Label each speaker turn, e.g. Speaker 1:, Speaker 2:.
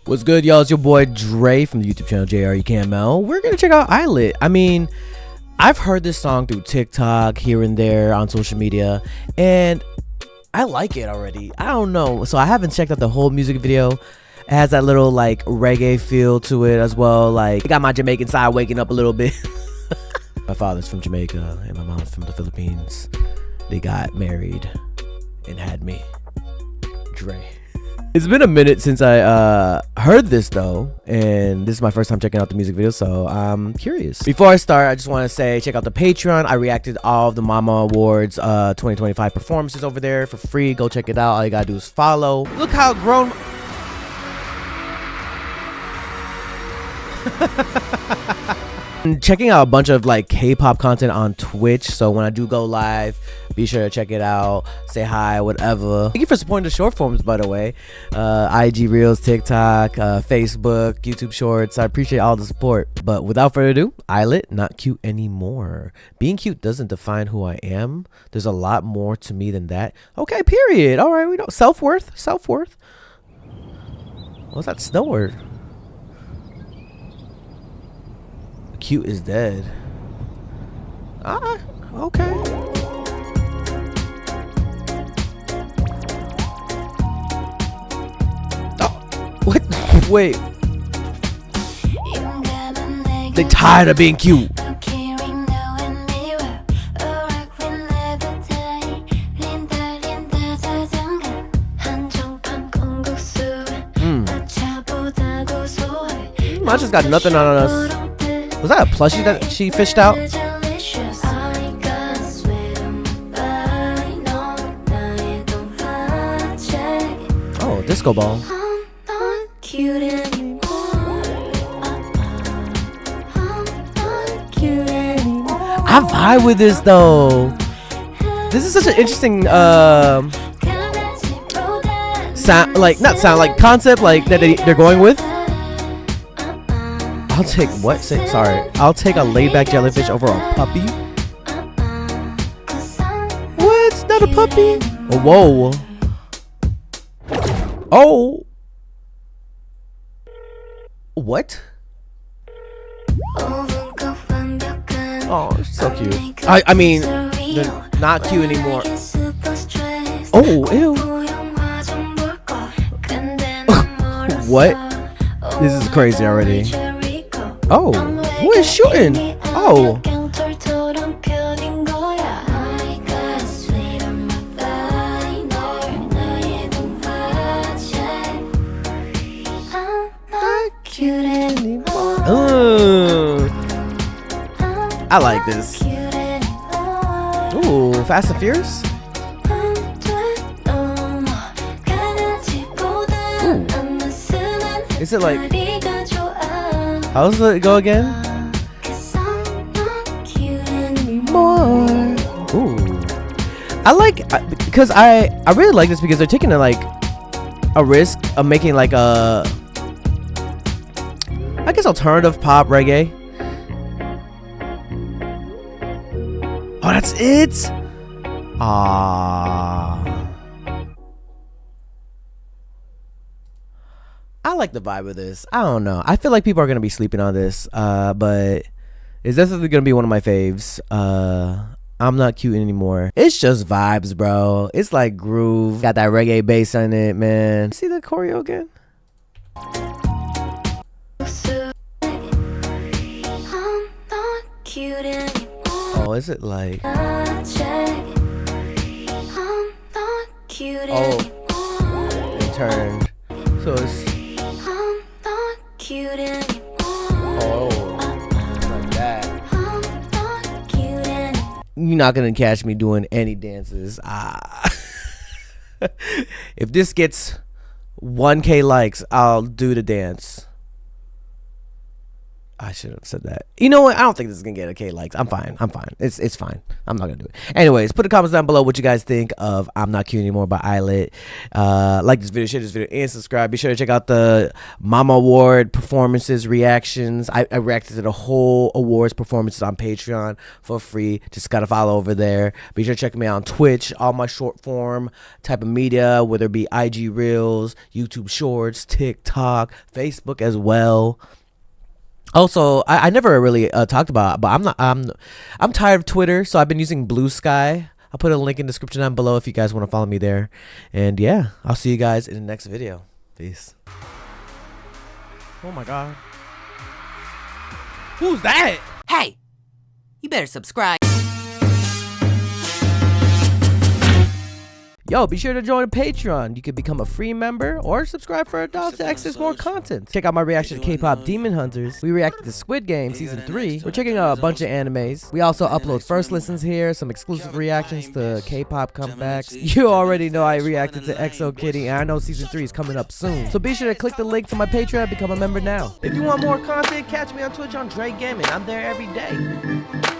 Speaker 1: What's good, y'all? It's your boy Dre from the YouTube channel JREKML. We're gonna check out ILLIT. I mean, I've heard this song through TikTok, here and there on social media, and I like it already. I don't know, so I haven't checked out the whole music video. It has that little like reggae feel to it as well. Like, I got my Jamaican side waking up a little bit. My father's from Jamaica and my mom's from the Philippines. They got married and had me, Dre. It's been a minute since I heard this though, and this is my first time checking out the music video, so I'm curious. Before I start, I just want to say check out the Patreon. I reacted to all of the Mama Awards 2025 performances over there for free. Go check it out. All you gotta do is follow. Look how grown. Checking out a bunch of like K-pop content on Twitch, so when I do go live, be sure to check it out, say hi, whatever. Thank you for supporting the short forms, by the way. IG Reels, TikTok, Facebook, YouTube Shorts. I appreciate all the support. But without further ado, ILLIT, not cute anymore. Being cute doesn't define who I am. There's a lot more to me than that. Okay, period. All right, we know self-worth. What's that snow word? Cute is dead. Okay. Oh, what? Wait. They tired of being cute. I just got nothing on us. Was that a plushie that she fished out? Oh, disco ball. I vibe with this though. This is such an interesting sound, like concept, like that they're going with. I'll take what? Sorry. I'll take a laid-back jellyfish over a puppy. What? Not a puppy? Oh, whoa. Oh. What? Oh, so cute. I mean, they're not cute anymore. Oh, ew. What? This is crazy already. Oh, who is shooting? Oh. I like this. Ooh, Fast and Furious? Ooh. Is it like... How does it go again? Ooh. I like, because I really like this because they're taking a risk of making like a, I guess, alternative pop reggae. Oh, that's it? I like the vibe of this. I don't know. I feel like people are going to be sleeping on this, but it's definitely going to be one of my faves. I'm not cute anymore. It's just vibes, bro. It's like groove. Got that reggae bass on it, man. See the choreo again? Oh, is it like... Oh, it turned. So it's... Oh, like that. You're not gonna catch me doing any dances. If this gets 1K likes, I'll do the dance. I should have said that. You know what? I don't think this is gonna get a K likes. I'm fine. It's fine. I'm not gonna do it. Anyways, put the comments down below what you guys think of I'm Not Cute Anymore by ILLIT. Like this video, share this video, and subscribe. Be sure to check out the Mama Award performances, reactions. I reacted to the whole awards performances on Patreon for free. Just gotta follow over there. Be sure to check me out on Twitch, all my short form type of media, whether it be IG Reels, YouTube Shorts, TikTok, Facebook as well. Also, I never really talked about it, but I'm tired of Twitter, so I've been using Blue Sky. I'll put a link in the description down below if you guys want to follow me there. And yeah, I'll see you guys in the next video. Peace. Oh my god. Who's that?
Speaker 2: Hey, you better subscribe.
Speaker 1: Yo, be sure to join Patreon. You can become a free member or subscribe for $1 to access more content. Check out my reaction to K-pop Demon Hunters. We reacted to Squid Game Season 3. We're checking out a bunch of animes. We also upload first listens here, some exclusive reactions to K-pop comebacks. You already know I reacted to EXO Kitty, and I know Season 3 is coming up soon. So be sure to click the link to my Patreon and become a member now. If you want more content, catch me on Twitch on JREKML. I'm there every day.